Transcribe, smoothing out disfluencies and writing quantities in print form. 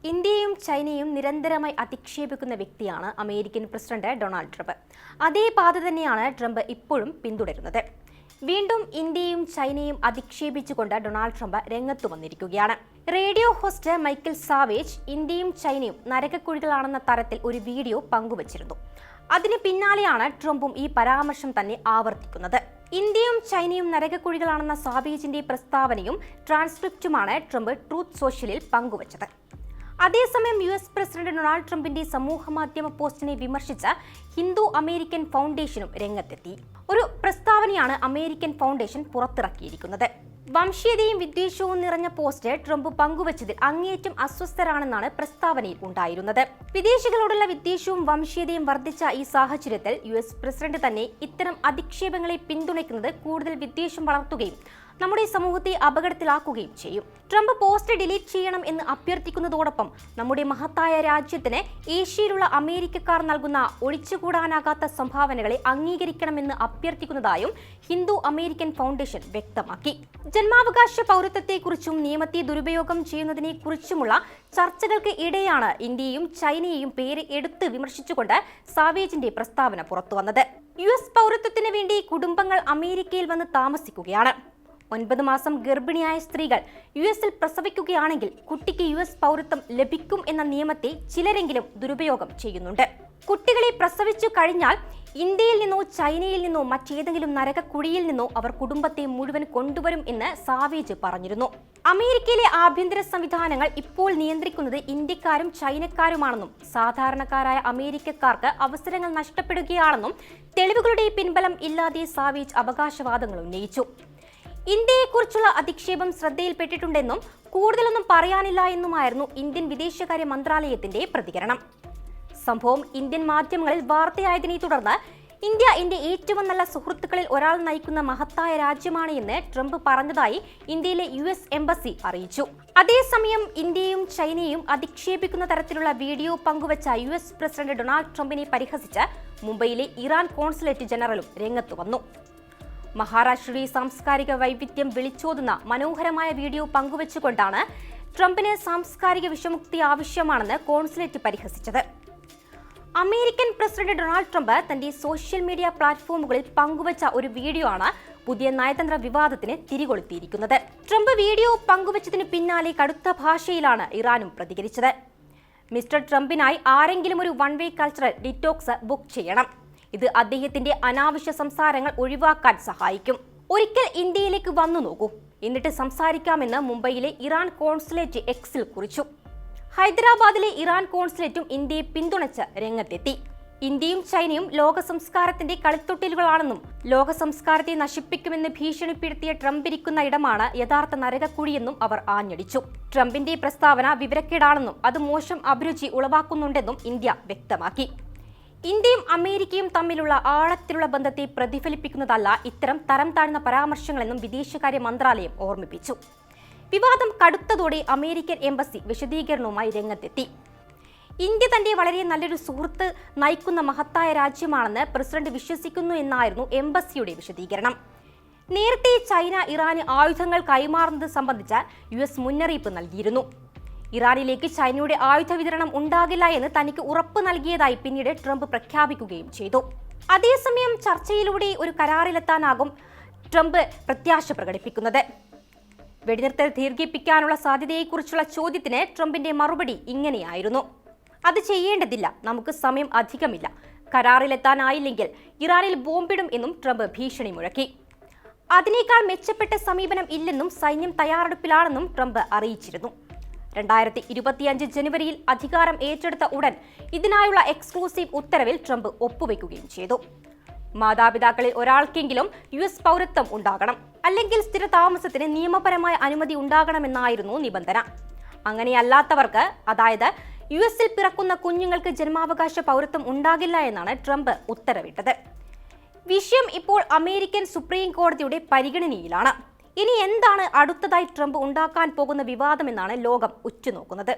ഇന്ത്യയും ചൈനയും നിരന്തരമായി അധിക്ഷേപിക്കുന്ന വ്യക്തിയാണ് അമേരിക്കൻ പ്രസിഡന്റ് ഡൊണാൾഡ് ട്രംപ്. അതേ പാത തന്നെയാണ് ട്രംപ് ഇപ്പോഴും പിന്തുടരുന്നത്. വീണ്ടും ഇന്ത്യയും ചൈനയും അധിക്ഷേപിച്ചുകൊണ്ട് ഡൊണാൾഡ് ട്രംപ് രംഗത്തു വന്നിരിക്കുകയാണ്. റേഡിയോ ഹോസ്റ്റ് മൈക്കൽ സാവേജ് ഇന്ത്യയും ചൈനയും നരകക്കുഴികളാണെന്ന തരത്തിൽ ഒരു വീഡിയോ പങ്കുവച്ചിരുന്നു. അതിന് പിന്നാലെയാണ് ട്രംപും ഈ പരാമർശം തന്നെ ആവർത്തിക്കുന്നത്. ഇന്ത്യയും ചൈനയും നരകക്കുഴികളാണെന്ന സാവേജിന്റെ പ്രസ്താവനയും ട്രാൻസ്ക്രിപ്റ്റുമാണ് ട്രംപ് ട്രൂത്ത് സോഷ്യലിൽ പങ്കുവച്ചത്. അതേസമയം US പ്രസിഡന്റ് ഡൊണാൾഡ് ട്രംപിന്റെ സമൂഹമാധ്യമ പോസ്റ്റിനെ വിമർശിച്ച ഹിന്ദു അമേരിക്കൻ ഫൗണ്ടേഷനും രംഗത്തെത്തി. ഒരു പ്രസ്താവനയാണ് അമേരിക്കൻ ഫൗണ്ടേഷൻ പുറത്തിറക്കിയിരിക്കുന്നത്. വംശീയതയും വിദ്വേഷവും നിറഞ്ഞ പോസ്റ്റ് ട്രംപ് പങ്കുവച്ചതിൽ അങ്ങേയറ്റം അസ്വസ്ഥരാണെന്നാണ് പ്രസ്താവനയിൽ ഉണ്ടായിരുന്നത്. വിദേശികളോടുള്ള വിദ്വേഷവും വംശീയതയും വർദ്ധിച്ച ഈ സാഹചര്യത്തിൽ US പ്രസിഡന്റ് തന്നെ ഇത്തരം അധിക്ഷേപങ്ങളെ പിന്തുണയ്ക്കുന്നത് കൂടുതൽ വിദ്വേഷം വളർത്തുകയും നമ്മുടെ സമൂഹത്തെ അപകടത്തിലാക്കുകയും ചെയ്യും. ട്രംപ് പോസ്റ്റ് ഡിലീറ്റ് ചെയ്യണം എന്ന് അഭ്യർത്ഥിക്കുന്നതോടൊപ്പം നമ്മുടെ മഹത്തായ രാജ്യത്തിന് ഏഷ്യയിലുള്ള അമേരിക്കക്കാർ നൽകുന്ന ഒഴിച്ചുകൂടാനാകാത്ത സംഭാവനകളെ അംഗീകരിക്കണമെന്ന് അഭ്യർത്ഥിക്കുന്നതായും ഹിന്ദു അമേരിക്കൻ ഫൗണ്ടേഷൻ വ്യക്തമാക്കി. ജന്മാവകാശ പൗരത്വത്തെക്കുറിച്ചും നിയമത്തെ ദുരുപയോഗം ചെയ്യുന്നതിനെക്കുറിച്ചുമുള്ള ചർച്ചകൾക്ക് ഇടെയാണ് ഇന്ത്യയും ചൈനയെയും പേര് എടുത്ത് വിമർശിച്ചുകൊണ്ട് സാവേജിന്റെ പ്രസ്താവന പുറത്തുവന്നത്. US പൗരത്വത്തിന് വേണ്ടി കുടുംബങ്ങൾ അമേരിക്കയിൽ വന്ന് താമസിക്കുകയാണ്. 9 മാസം ഗർഭിണിയായ സ്ത്രീകൾ US പ്രസവിക്കുകയാണെങ്കിൽ കുട്ടിക്ക് US പൗരത്വം ലഭിക്കും എന്ന നിയമത്തെ ചിലരെങ്കിലും ദുരുപയോഗം ചെയ്യുന്നുണ്ട്. കുട്ടികളെ പ്രസവിച്ചു കഴിഞ്ഞാൽ ഇന്ത്യയിൽ നിന്നോ ചൈനയിൽ നിന്നോ മറ്റേതെങ്കിലും നരകക്കുഴിയിൽ നിന്നോ അവർ കുടുംബത്തെ മുഴുവൻ കൊണ്ടുവരും എന്ന് സാവേജ് പറഞ്ഞിരുന്നു. അമേരിക്കയിലെ ആഭ്യന്തര സംവിധാനങ്ങൾ ഇപ്പോൾ നിയന്ത്രിക്കുന്നത് ഇന്ത്യക്കാരും ചൈനക്കാരുമാണെന്നും സാധാരണക്കാരായ അമേരിക്കക്കാർക്ക് അവസരങ്ങൾ നഷ്ടപ്പെടുകയാണെന്നും തെളിവുകളുടെ പിൻബലം ഇല്ലാതെ സാവേജ് അവകാശവാദങ്ങൾ ഉന്നയിച്ചു. ഇന്ത്യയെക്കുറിച്ചുള്ള അധിക്ഷേപം ശ്രദ്ധയിൽപ്പെട്ടിട്ടുണ്ടെന്നും കൂടുതലൊന്നും പറയാനില്ല എന്നുമായിരുന്നു ഇന്ത്യൻ വിദേശകാര്യ മന്ത്രാലയത്തിന്റെ പ്രതികരണം. സംഭവം ഇന്ത്യൻ മാധ്യമങ്ങളിൽ വാർത്തയായതിനെ തുടർന്ന് ഇന്ത്യ എന്റെ ഏറ്റവും നല്ല സുഹൃത്തുക്കളിൽ ഒരാൾ നയിക്കുന്ന മഹത്തായ രാജ്യമാണ് എന്ന് ട്രംപ് പറഞ്ഞതായി ഇന്ത്യയിലെ US എംബസി അറിയിച്ചു. അതേസമയം ഇന്ത്യയും ചൈനയും അധിക്ഷേപിക്കുന്ന തരത്തിലുള്ള വീഡിയോ പങ്കുവച്ച US പ്രസിഡന്റ് ഡൊണാൾഡ് ട്രംപിനെ പരിഹസിച്ച് മുംബൈയിലെ ഇറാൻ കോൺസുലേറ്റ് ജനറലും രംഗത്തു വന്നു. മഹാരാഷ്ട്രയുടെ സാംസ്കാരിക വൈവിധ്യം വിളിച്ചോതുന്ന മനോഹരമായ വീഡിയോ പങ്കുവച്ചുകൊണ്ടാണ് ട്രംപിന് സാംസ്കാരിക വിഷമുക്തി ആവശ്യമാണെന്ന് കോൺസുലേറ്റ് പരിഹസിച്ചത്. അമേരിക്കൻ പ്രസിഡന്റ് ഡൊണാൾഡ് ട്രംപ് തന്റെ സോഷ്യൽ മീഡിയ പ്ലാറ്റ്ഫോമുകളിൽ പങ്കുവച്ച ഒരു വീഡിയോ ആണ് പുതിയ നയതന്ത്ര വിവാദത്തിന് തിരികൊളുത്തിയിരിക്കുന്നത്. ട്രംപ് വീഡിയോ പങ്കുവച്ചതിന് പിന്നാലെ കടുത്ത ഭാഷയിലാണ് ഇറാനും പ്രതികരിച്ചത്. മിസ്റ്റർ ട്രംപിനായി ആരെങ്കിലും ഒരു one way cultural detox book ചെയ്യണം. ഇത് അദ്ദേഹത്തിന്റെ അനാവശ്യ സംസാരങ്ങൾ ഒഴിവാക്കാൻ സഹായിക്കും. ഒരിക്കൽ ഇന്ത്യയിലേക്ക് വന്നു നോക്കൂ, എന്നിട്ട് സംസാരിക്കാമെന്ന് മുംബൈയിലെ ഇറാൻ കോൺസുലേറ്റ് എക്സിൽ കുറിച്ചു. ഹൈദരാബാദിലെ ഇറാൻ കോൺസുലേറ്റും ഇന്ത്യയെ പിന്തുണച്ച് രംഗത്തെത്തി. ഇന്ത്യയും ചൈനയും ലോക സംസ്കാരത്തിന്റെ കളിത്തൊട്ടിലുകളാണെന്നും ലോക സംസ്കാരത്തെ നശിപ്പിക്കുമെന്ന് ഭീഷണിപ്പെടുത്തിയ ട്രംപ് ഇരിക്കുന്ന ഇടമാണ് യഥാർത്ഥ നരകക്കുഴിയെന്നും അവർ ആഞ്ഞടിച്ചു. ട്രംപിന്റെ പ്രസ്താവന വിവരക്കേടാണെന്നും അത് മോശം അഭിരുചി ഉളവാക്കുന്നുണ്ടെന്നും ഇന്ത്യ വ്യക്തമാക്കി. ഇന്ത്യയും അമേരിക്കയും തമ്മിലുള്ള ആഴത്തിലുള്ള ബന്ധത്തെ പ്രതിഫലിപ്പിക്കുന്നതല്ല ഇത്തരം തരം താഴ്ന്ന പരാമർശങ്ങളെന്നും വിദേശകാര്യ മന്ത്രാലയം ഓർമ്മിപ്പിച്ചു. വിവാദം കടുത്തതോടെ അമേരിക്കൻ എംബസി വിശദീകരണവുമായി രംഗത്തെത്തി. ഇന്ത്യ തന്റെ വളരെ നല്ലൊരു സുഹൃത്ത് നയിക്കുന്ന മഹത്തായ രാജ്യമാണെന്ന് പ്രസിഡന്റ് വിശ്വസിക്കുന്നു എന്നായിരുന്നു എംബസിയുടെ വിശദീകരണം. നേരത്തെ ചൈന ഇറാന് ആയുധങ്ങൾ കൈമാറുന്നത് സംബന്ധിച്ച US മുന്നറിയിപ്പ് നൽകിയിരുന്നു. ഇറാനിലേക്ക് ചൈനയുടെ ആയുധ വിതരണം ഉണ്ടാകില്ല എന്ന് തനിക്ക് ഉറപ്പ് നൽകിയതായി പിന്നീട് ട്രംപ് പ്രഖ്യാപിക്കുകയും ചെയ്തു. അതേസമയം ചർച്ചയിലൂടെ ഒരു കരാറിലെത്താനാകും ട്രംപ് പ്രത്യാശ പ്രകടിപ്പിക്കുന്നത്. വെടിനിർത്തൽ ദീർഘിപ്പിക്കാനുള്ള സാധ്യതയെക്കുറിച്ചുള്ള ചോദ്യത്തിന് ട്രംപിന്റെ മറുപടി ഇങ്ങനെയായിരുന്നു: അത് ചെയ്യേണ്ടതില്ല, നമുക്ക് സമയം അധികമില്ല. കരാറിലെത്താനായില്ലെങ്കിൽ ഇറാനിൽ ബോംബിടും എന്നും ട്രംപ് ഭീഷണി മുഴക്കി. അതിനേക്കാൾ മെച്ചപ്പെട്ട സമീപനം ഇല്ലെന്നും സൈന്യം തയ്യാറെടുപ്പിലാണെന്നും ട്രംപ് അറിയിച്ചിരുന്നു. 2025 ജനുവരിയിൽ അധികാരം ഏറ്റെടുത്ത ഉടൻ ഇതിനായുള്ള എക്സ്ക്ലൂസീവ് ഉത്തരവിൽ ട്രംപ് ഒപ്പുവെക്കുകയും ചെയ്തു. മാതാപിതാക്കളിൽ ഒരാൾക്കെങ്കിലും US പൗരത്വം ഉണ്ടാകണം, അല്ലെങ്കിൽ സ്ഥിരതാമസത്തിന് നിയമപരമായ അനുമതി ഉണ്ടാകണമെന്നായിരുന്നു നിബന്ധന. അങ്ങനെയല്ലാത്തവർക്ക്, അതായത് US പിറക്കുന്ന കുഞ്ഞുങ്ങൾക്ക് ജന്മാവകാശ പൗരത്വം ഉണ്ടാകില്ല എന്നാണ് ട്രംപ് ഉത്തരവിട്ടത്. വിഷയം ഇപ്പോൾ അമേരിക്കൻ സുപ്രീം കോടതിയുടെ പരിഗണനയിലാണ്. ഇനി എന്താണ് അടുത്തതായി ട്രംപ് ഉണ്ടാക്കാൻ പോകുന്ന വിവാദമെന്നാണ് ലോകം ഉറ്റുനോക്കുന്നത്.